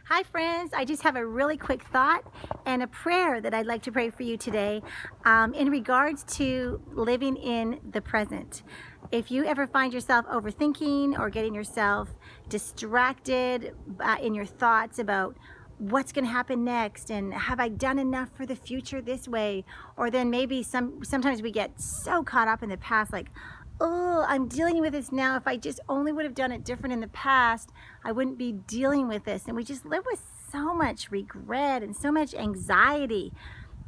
Hi friends, I just have a really quick thought and a prayer that I'd like to pray for you today in regards to living in the present. If you ever find yourself overthinking or getting yourself distracted in your thoughts about what's going to happen next and have I done enough for the future this way, or then maybe sometimes we get so caught up in the past, like, oh, I'm dealing with this now. If I just only would have done it different in the past, I wouldn't be dealing with this. And we just live with so much regret and so much anxiety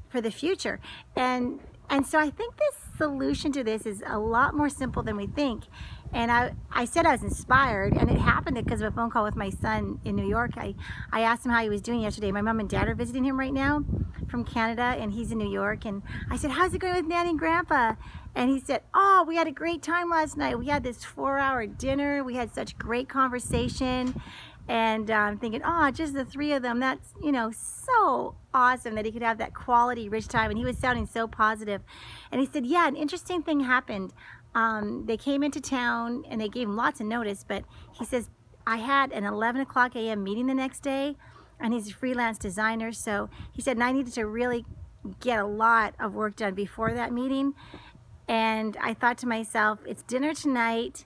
for the future. And so I think this solution to this is a lot more simple than we think. And I said I was inspired, and it happened because of a phone call with my son in New York. I asked him how he was doing yesterday. My mom and dad are visiting him right now from Canada, and he's in New York. And I said, how's it going with Nanny and Grandpa? And he said, oh, we had a great time last night. We had this 4-hour dinner. We had such great conversation. And I'm thinking, oh, just the three of them. That's, so awesome that he could have that quality, rich time. And he was sounding so positive. And he said, yeah, an interesting thing happened. They came into town and they gave him lots of notice. But he says, I had an 11 o'clock a.m. meeting the next day. And he's a freelance designer. So he said, and I needed to really get a lot of work done before that meeting. And I thought to myself, it's dinner tonight.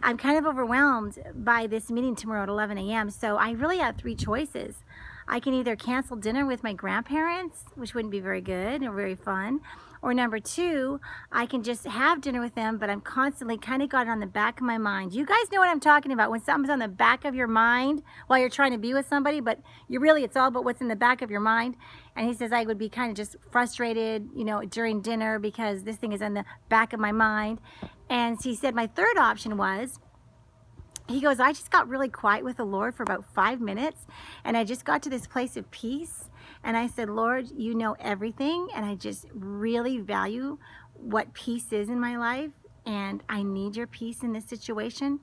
I'm kind of overwhelmed by this meeting tomorrow at 11 a.m. So I really have three choices. I can either cancel dinner with my grandparents, which wouldn't be very good or very fun. Or number two, I can just have dinner with them, but I'm constantly kind of got it on the back of my mind. You guys know what I'm talking about, when something's on the back of your mind while you're trying to be with somebody, but it's all about what's in the back of your mind. And he says I would be kind of just frustrated, during dinner because this thing is on the back of my mind. And he said my third option was, he goes, I just got really quiet with the Lord for about 5 minutes, and I just got to this place of peace. And I said, Lord, you know everything, and I just really value what peace is in my life, and I need your peace in this situation.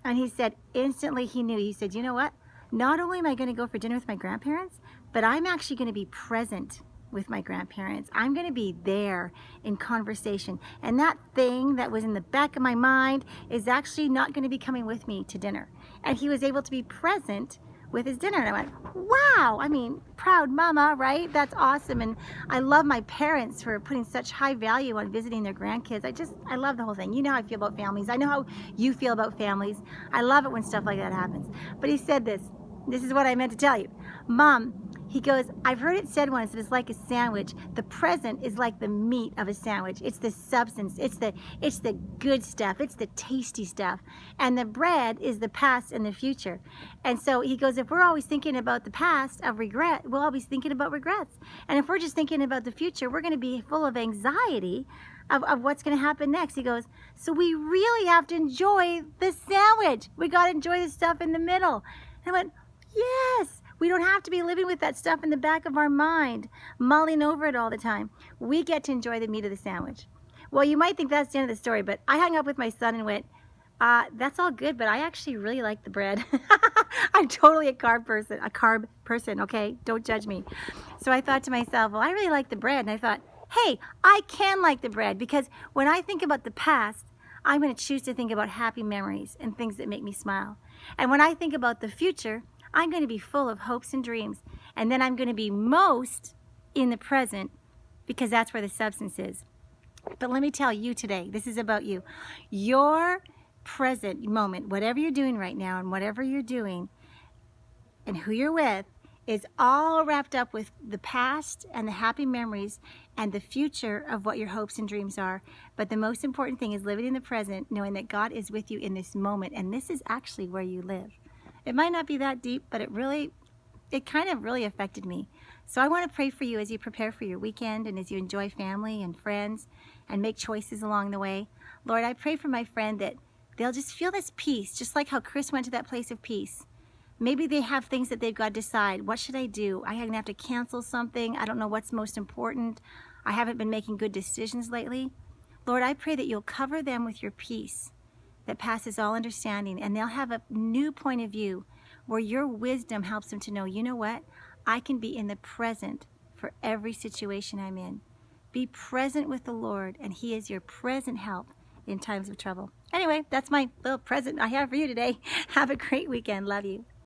And he said, instantly he knew. He said, you know what? Not only am I going to go for dinner with my grandparents, but I'm actually going to be present with my grandparents. I'm going to be there in conversation. And that thing that was in the back of my mind is actually not going to be coming with me to dinner. And he was able to be present with his dinner. And I went, wow, proud mama, right? That's awesome. And I love my parents for putting such high value on visiting their grandkids. I love the whole thing. You know how I feel about families. I know how you feel about families. I love it when stuff like that happens. But he said this is what I meant to tell you. Mom, he goes, I've heard it said once that it's like a sandwich. The present is like the meat of a sandwich. It's the substance. It's the good stuff. It's the tasty stuff. And the bread is the past and the future. And so he goes, if we're always thinking about the past of regret, we'll always thinking about regrets. And if we're just thinking about the future, we're going to be full of anxiety of what's going to happen next. He goes, so we really have to enjoy the sandwich. We got to enjoy the stuff in the middle. And I went, yes. We don't have to be living with that stuff in the back of our mind, mulling over it all the time. We get to enjoy the meat of the sandwich. Well, you might think that's the end of the story, but I hung up with my son and went, that's all good, but I actually really like the bread. I'm totally a carb person, okay? Don't judge me. So I thought to myself, well, I really like the bread. And I thought, hey, I can like the bread, because when I think about the past, I'm going to choose to think about happy memories and things that make me smile. And when I think about the future, I'm going to be full of hopes and dreams. And then I'm going to be most in the present, because that's where the substance is. But let me tell you today, this is about you. Your present moment, whatever you're doing right now and whatever you're doing and who you're with, is all wrapped up with the past and the happy memories and the future of what your hopes and dreams are. But the most important thing is living in the present, knowing that God is with you in this moment. And this is actually where you live. It might not be that deep, but it kind of really affected me. So I want to pray for you as you prepare for your weekend and as you enjoy family and friends and make choices along the way. Lord, I pray for my friend that they'll just feel this peace, just like how Chris went to that place of peace. Maybe they have things that they've got to decide. What should I do? I'm going to have to cancel something. I don't know what's most important. I haven't been making good decisions lately. Lord, I pray that you'll cover them with your peace that passes all understanding, and they'll have a new point of view where your wisdom helps them to know, you know what? I can be in the present for every situation I'm in. Be present with the Lord, and He is your present help in times of trouble. Anyway, that's my little present I have for you today. Have a great weekend. Love you.